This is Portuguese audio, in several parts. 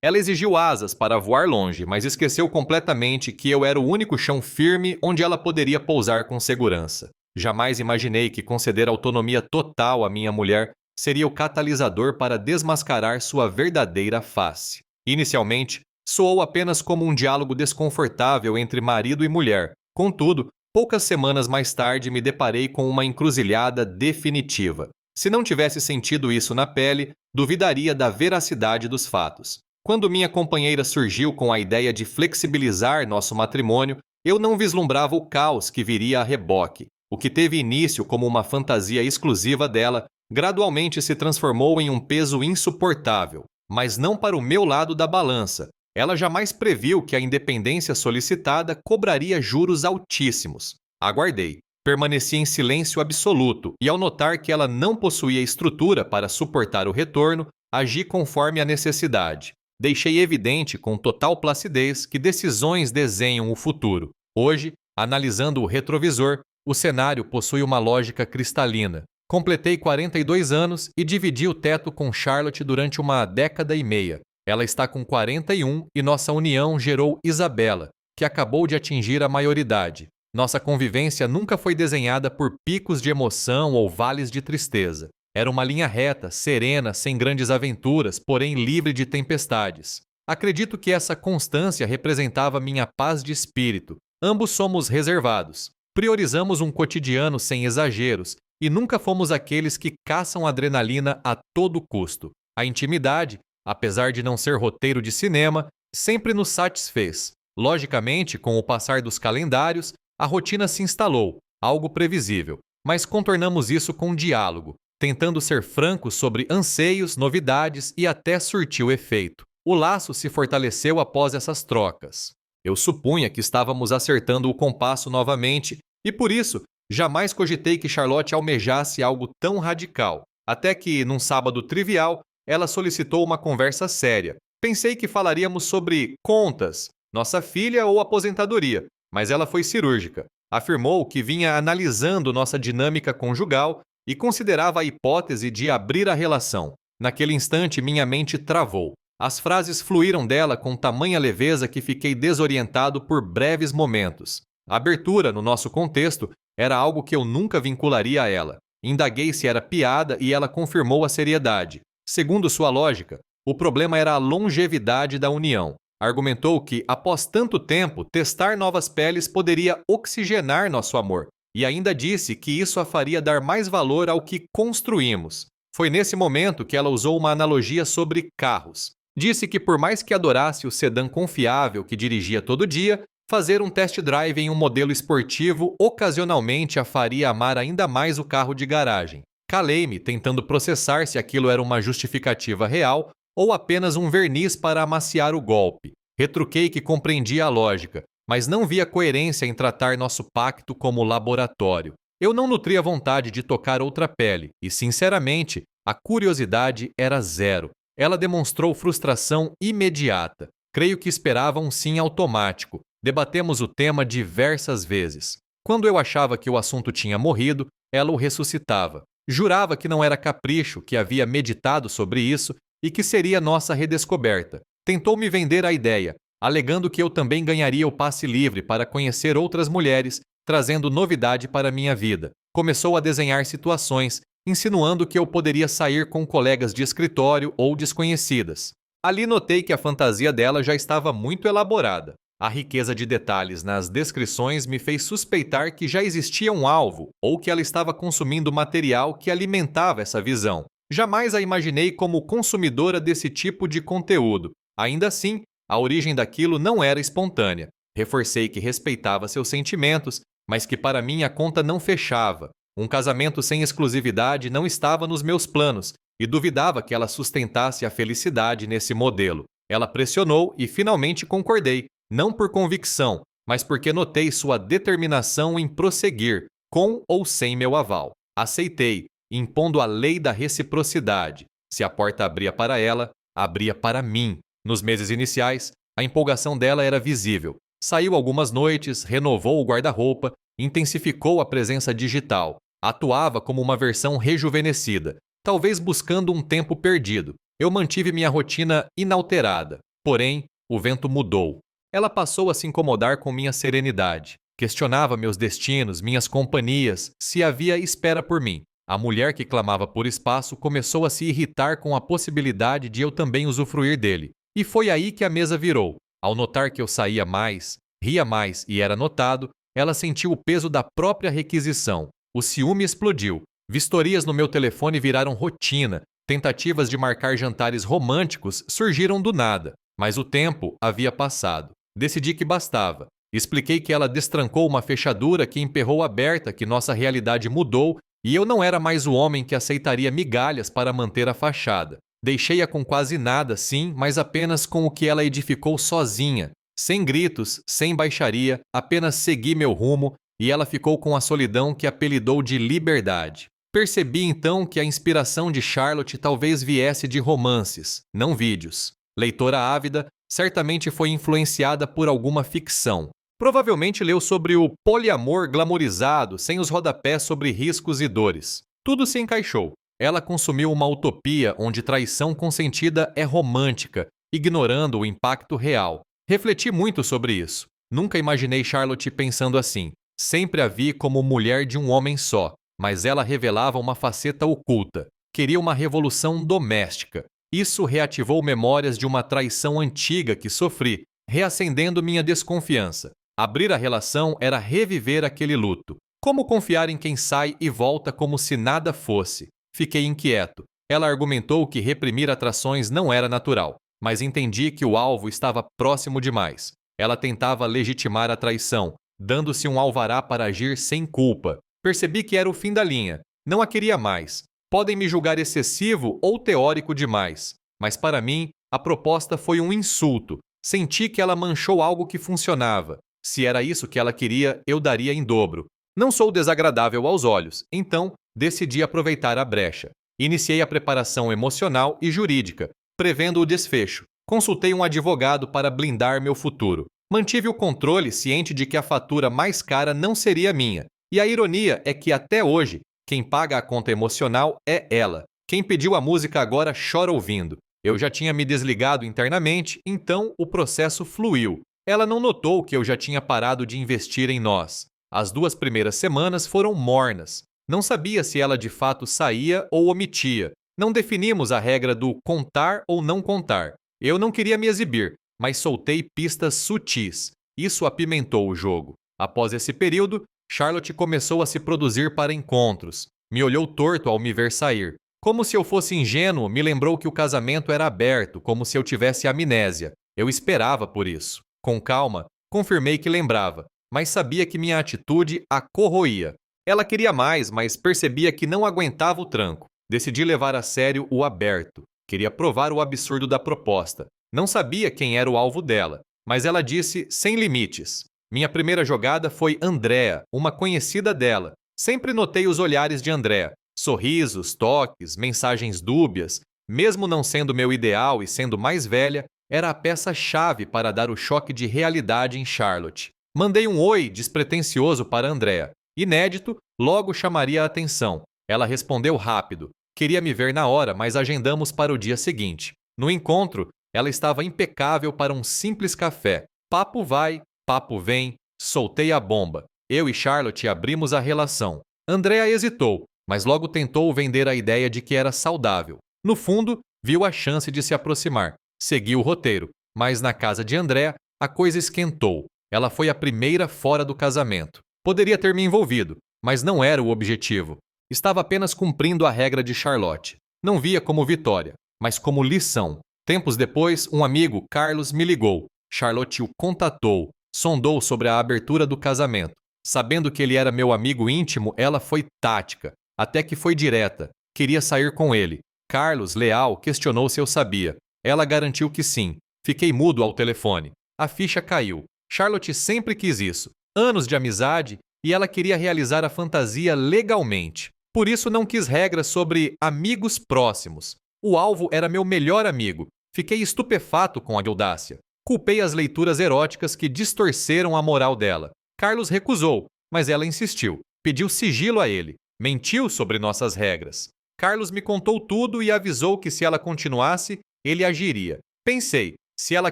Ela exigiu asas para voar longe, mas esqueceu completamente que eu era o único chão firme onde ela poderia pousar com segurança. Jamais imaginei que conceder autonomia total à minha mulher seria o catalisador para desmascarar sua verdadeira face. Inicialmente, soou apenas como um diálogo desconfortável entre marido e mulher. Contudo, poucas semanas mais tarde me deparei com uma encruzilhada definitiva. Se não tivesse sentido isso na pele, duvidaria da veracidade dos fatos. Quando minha companheira surgiu com a ideia de flexibilizar nosso matrimônio, eu não vislumbrava o caos que viria a reboque. O que teve início como uma fantasia exclusiva dela, gradualmente se transformou em um peso insuportável. Mas não para o meu lado da balança. Ela jamais previu que a independência solicitada cobraria juros altíssimos. Aguardei. Permaneci em silêncio absoluto e, ao notar que ela não possuía estrutura para suportar o retorno, agi conforme a necessidade. Deixei evidente com total placidez que decisões desenham o futuro. Hoje, analisando o retrovisor, o cenário possui uma lógica cristalina. Completei 42 anos e dividi o teto com Charlotte durante uma década e meia. Ela está com 41 e nossa união gerou Isabela, que acabou de atingir a maioridade. Nossa convivência nunca foi desenhada por picos de emoção ou vales de tristeza. Era uma linha reta, serena, sem grandes aventuras, porém livre de tempestades. Acredito que essa constância representava minha paz de espírito. Ambos somos reservados. Priorizamos um cotidiano sem exageros e nunca fomos aqueles que caçam adrenalina a todo custo. A intimidade, apesar de não ser roteiro de cinema, sempre nos satisfez. Logicamente, com o passar dos calendários, a rotina se instalou, algo previsível, mas contornamos isso com diálogo, tentando ser francos sobre anseios, novidades e até surtiu efeito. O laço se fortaleceu após essas trocas. Eu supunha que estávamos acertando o compasso novamente e, por isso, jamais cogitei que Charlotte almejasse algo tão radical, até que, num sábado trivial, ela solicitou uma conversa séria. Pensei que falaríamos sobre contas, nossa filha ou aposentadoria, mas ela foi cirúrgica. Afirmou que vinha analisando nossa dinâmica conjugal e considerava a hipótese de abrir a relação. Naquele instante, minha mente travou. As frases fluíram dela com tamanha leveza que fiquei desorientado por breves momentos. A abertura, no nosso contexto, era algo que eu nunca vincularia a ela. Indaguei se era piada e ela confirmou a seriedade. Segundo sua lógica, o problema era a longevidade da união. Argumentou que, após tanto tempo, testar novas peles poderia oxigenar nosso amor. E ainda disse que isso a faria dar mais valor ao que construímos. Foi nesse momento que ela usou uma analogia sobre carros. Disse que por mais que adorasse o sedã confiável que dirigia todo dia, fazer um test drive em um modelo esportivo ocasionalmente a faria amar ainda mais o carro de garagem. Calei-me, tentando processar se aquilo era uma justificativa real ou apenas um verniz para amaciar o golpe. Retruquei que compreendia a lógica, mas não via coerência em tratar nosso pacto como laboratório. Eu não nutria vontade de tocar outra pele e, sinceramente, a curiosidade era zero. Ela demonstrou frustração imediata. Creio que esperava um sim automático. Debatemos o tema diversas vezes. Quando eu achava que o assunto tinha morrido, ela o ressuscitava. Jurava que não era capricho, que havia meditado sobre isso e que seria nossa redescoberta. Tentou me vender a ideia, alegando que eu também ganharia o passe livre para conhecer outras mulheres, trazendo novidade para minha vida. Começou a desenhar situações, insinuando que eu poderia sair com colegas de escritório ou desconhecidas. Ali notei que a fantasia dela já estava muito elaborada. A riqueza de detalhes nas descrições me fez suspeitar que já existia um alvo ou que ela estava consumindo material que alimentava essa visão. Jamais a imaginei como consumidora desse tipo de conteúdo. Ainda assim, a origem daquilo não era espontânea. Reforcei que respeitava seus sentimentos, mas que para mim a conta não fechava. Um casamento sem exclusividade não estava nos meus planos e duvidava que ela sustentasse a felicidade nesse modelo. Ela pressionou e finalmente concordei, não por convicção, mas porque notei sua determinação em prosseguir, com ou sem meu aval. Aceitei, impondo a lei da reciprocidade. Se a porta abria para ela, abria para mim. Nos meses iniciais, a empolgação dela era visível. Saiu algumas noites, renovou o guarda-roupa, intensificou a presença digital. Atuava como uma versão rejuvenescida, talvez buscando um tempo perdido. Eu mantive minha rotina inalterada. Porém, o vento mudou. Ela passou a se incomodar com minha serenidade. Questionava meus destinos, minhas companhias, se havia espera por mim. A mulher que clamava por espaço começou a se irritar com a possibilidade de eu também usufruir dele. E foi aí que a mesa virou. Ao notar que eu saía mais, ria mais e era notado, ela sentiu o peso da própria requisição. O ciúme explodiu. Vistorias no meu telefone viraram rotina. Tentativas de marcar jantares românticos surgiram do nada. Mas o tempo havia passado. Decidi que bastava. Expliquei que ela destrancou uma fechadura que emperrou aberta, que nossa realidade mudou e eu não era mais o homem que aceitaria migalhas para manter a fachada. Deixei-a com quase nada, sim, mas apenas com o que ela edificou sozinha. Sem gritos, sem baixaria, apenas segui meu rumo e ela ficou com a solidão que apelidou de liberdade. Percebi então que a inspiração de Charlotte talvez viesse de romances, não vídeos. Leitora ávida, certamente foi influenciada por alguma ficção. Provavelmente leu sobre o poliamor glamorizado, sem os rodapés sobre riscos e dores. Tudo se encaixou. Ela consumiu uma utopia onde traição consentida é romântica, ignorando o impacto real. Refleti muito sobre isso. Nunca imaginei Charlotte pensando assim. Sempre a vi como mulher de um homem só, mas ela revelava uma faceta oculta. Queria uma revolução doméstica. Isso reativou memórias de uma traição antiga que sofri, reacendendo minha desconfiança. Abrir a relação era reviver aquele luto. Como confiar em quem sai e volta como se nada fosse? Fiquei inquieto. Ela argumentou que reprimir atrações não era natural, mas entendi que o alvo estava próximo demais. Ela tentava legitimar a traição, dando-se um alvará para agir sem culpa. Percebi que era o fim da linha. Não a queria mais. Podem me julgar excessivo ou teórico demais, mas para mim, a proposta foi um insulto. Senti que ela manchou algo que funcionava. Se era isso que ela queria, eu daria em dobro. Não sou desagradável aos olhos, então decidi aproveitar a brecha. Iniciei a preparação emocional e jurídica, prevendo o desfecho. Consultei um advogado para blindar meu futuro. Mantive o controle ciente de que a fatura mais cara não seria minha. E a ironia é que até hoje, quem paga a conta emocional é ela. Quem pediu a música agora chora ouvindo. Eu já tinha me desligado internamente, então o processo fluiu. Ela não notou que eu já tinha parado de investir em nós. As 2 primeiras semanas foram mornas. Não sabia se ela de fato saía ou omitia. Não definimos a regra do contar ou não contar. Eu não queria me exibir, mas soltei pistas sutis. Isso apimentou o jogo. Após esse período, Charlotte começou a se produzir para encontros. Me olhou torto ao me ver sair. Como se eu fosse ingênuo, me lembrou que o casamento era aberto, como se eu tivesse amnésia. Eu esperava por isso. Com calma, confirmei que lembrava, mas sabia que minha atitude a corroía. Ela queria mais, mas percebia que não aguentava o tranco. Decidi levar a sério o aberto. Queria provar o absurdo da proposta. Não sabia quem era o alvo dela, mas ela disse sem limites. Minha primeira jogada foi Andrea, uma conhecida dela. Sempre notei os olhares de Andrea. Sorrisos, toques, mensagens dúbias. Mesmo não sendo meu ideal e sendo mais velha, era a peça-chave para dar o choque de realidade em Charlotte. Mandei um oi despretensioso para Andrea. Inédito, logo chamaria a atenção. Ela respondeu rápido. Queria me ver na hora, mas agendamos para o dia seguinte. No encontro, ela estava impecável para um simples café. Papo vai, papo vem, soltei a bomba. Eu e Charlotte abrimos a relação. Andrea hesitou, mas logo tentou vender a ideia de que era saudável. No fundo, viu a chance de se aproximar. Seguiu o roteiro, mas na casa de Andrea, a coisa esquentou. Ela foi a primeira fora do casamento. Poderia ter me envolvido, mas não era o objetivo. Estava apenas cumprindo a regra de Charlotte. Não via como vitória, mas como lição. Tempos depois, um amigo, Carlos, me ligou. Charlotte o contatou, sondou sobre a abertura do casamento. Sabendo que ele era meu amigo íntimo, ela foi tática, até que foi direta. Queria sair com ele. Carlos, leal, questionou se eu sabia. Ela garantiu que sim. Fiquei mudo ao telefone. A ficha caiu. Charlotte sempre quis isso. Anos de amizade e ela queria realizar a fantasia legalmente. Por isso não quis regras sobre amigos próximos. O alvo era meu melhor amigo. Fiquei estupefato com a audácia. Culpei as leituras eróticas que distorceram a moral dela. Carlos recusou, mas ela insistiu. Pediu sigilo a ele. Mentiu sobre nossas regras. Carlos me contou tudo e avisou que se ela continuasse, ele agiria. Pensei, Se ela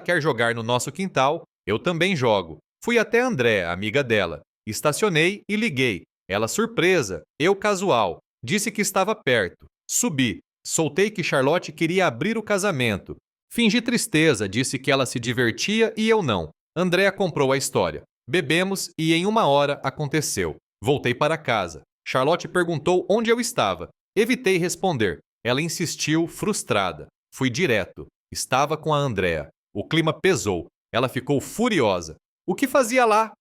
quer jogar no nosso quintal, eu também jogo. Fui até André, amiga dela. Estacionei e liguei. Ela surpresa, eu casual. Disse que estava perto. Subi. Soltei que Charlotte queria abrir o casamento. Fingi tristeza, disse que ela se divertia e eu não. Andréa comprou a história. Bebemos e em 1 hora aconteceu. Voltei para casa. Charlotte perguntou onde eu estava. Evitei responder. Ela insistiu, frustrada. Fui direto. Estava com a Andréa. O clima pesou. Ela ficou furiosa. O que fazia lá?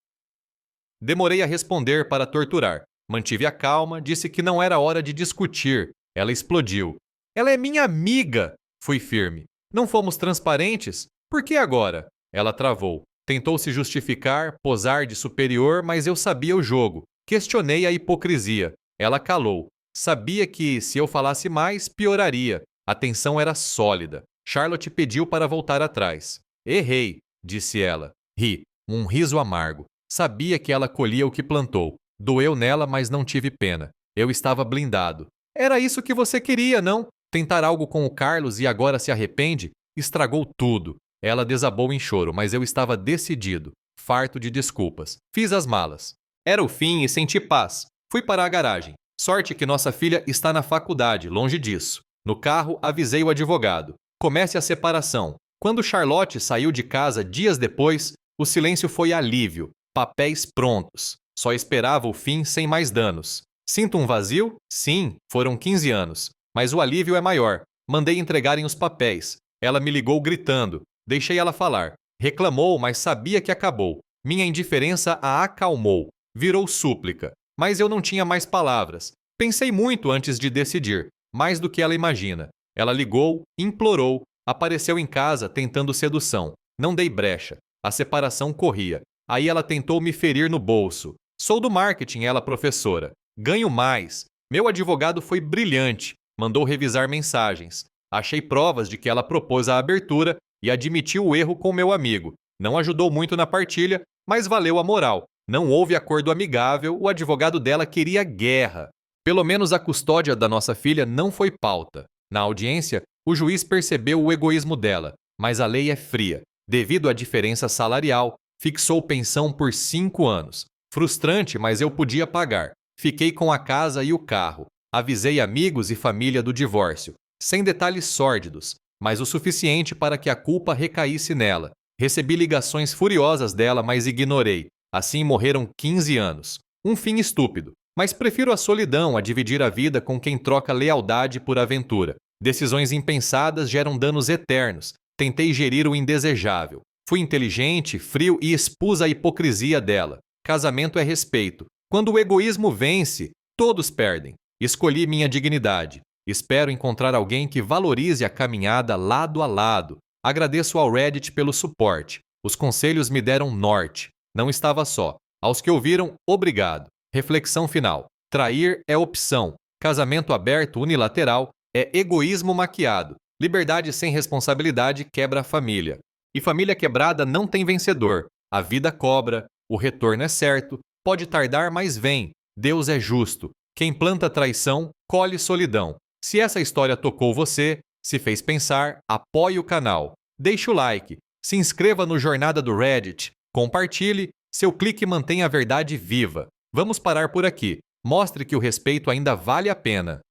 Demorei a responder para torturar. Mantive a calma, disse que não era hora de discutir. Ela explodiu. Ela é minha amiga! Fui firme. Não fomos transparentes? Por que agora? Ela travou. Tentou se justificar, posar de superior, mas eu sabia o jogo. Questionei a hipocrisia. Ela calou. Sabia que, se eu falasse mais, pioraria. A tensão era sólida. Charlotte pediu para voltar atrás. Errei, disse ela. Ri. Um riso amargo. Sabia que ela colhia o que plantou. Doeu nela, mas não tive pena. Eu estava blindado. Era isso que você queria, não? Tentar algo com o Carlos e agora se arrepende? Estragou tudo. Ela desabou em choro, mas eu estava decidido, farto de desculpas. Fiz as malas. Era o fim e senti paz. Fui para a garagem. Sorte que nossa filha está na faculdade, longe disso. No carro, avisei o advogado. Comece a separação. Quando Charlotte saiu de casa dias depois, o silêncio foi alívio. Papéis prontos. Só esperava o fim sem mais danos. Sinto um vazio? Sim, foram 15 anos. Mas o alívio é maior. Mandei entregarem os papéis. Ela me ligou gritando. Deixei ela falar. Reclamou, mas sabia que acabou. Minha indiferença a acalmou. Virou súplica. Mas eu não tinha mais palavras. Pensei muito antes de decidir. Mais do que ela imagina. Ela ligou, implorou. Apareceu em casa tentando sedução. Não dei brecha. A separação corria. Aí ela tentou me ferir no bolso. Sou do marketing, ela professora. Ganho mais. Meu advogado foi brilhante. Mandou revisar mensagens. Achei provas de que ela propôs a abertura e admitiu o erro com meu amigo. Não ajudou muito na partilha, mas valeu a moral. Não houve acordo amigável, o advogado dela queria guerra. Pelo menos a custódia da nossa filha não foi pauta. Na audiência, o juiz percebeu o egoísmo dela, mas a lei é fria. Devido à diferença salarial, fixou pensão por 5 anos. Frustrante, mas eu podia pagar. Fiquei com a casa e o carro. Avisei amigos e família do divórcio, sem detalhes sórdidos, mas o suficiente para que a culpa recaísse nela. Recebi ligações furiosas dela, mas ignorei. Assim morreram 15 anos. Um fim estúpido, mas prefiro a solidão a dividir a vida com quem troca lealdade por aventura. Decisões impensadas geram danos eternos. Tentei gerir o indesejável. Fui inteligente, frio e expus a hipocrisia dela. Casamento é respeito. Quando o egoísmo vence, todos perdem. Escolhi minha dignidade. Espero encontrar alguém que valorize a caminhada lado a lado. Agradeço ao Reddit pelo suporte. Os conselhos me deram norte. Não estava só. Aos que ouviram, obrigado. Reflexão final. Trair é opção. Casamento aberto unilateral é egoísmo maquiado. Liberdade sem responsabilidade quebra a família. E família quebrada não tem vencedor. A vida cobra, o retorno é certo, pode tardar, mas vem. Deus é justo. Quem planta traição, colhe solidão. Se essa história tocou você, se fez pensar, apoie o canal. Deixe o like, se inscreva no Jornada do Reddit, compartilhe, seu clique mantém a verdade viva. Vamos parar por aqui. Mostre que o respeito ainda vale a pena.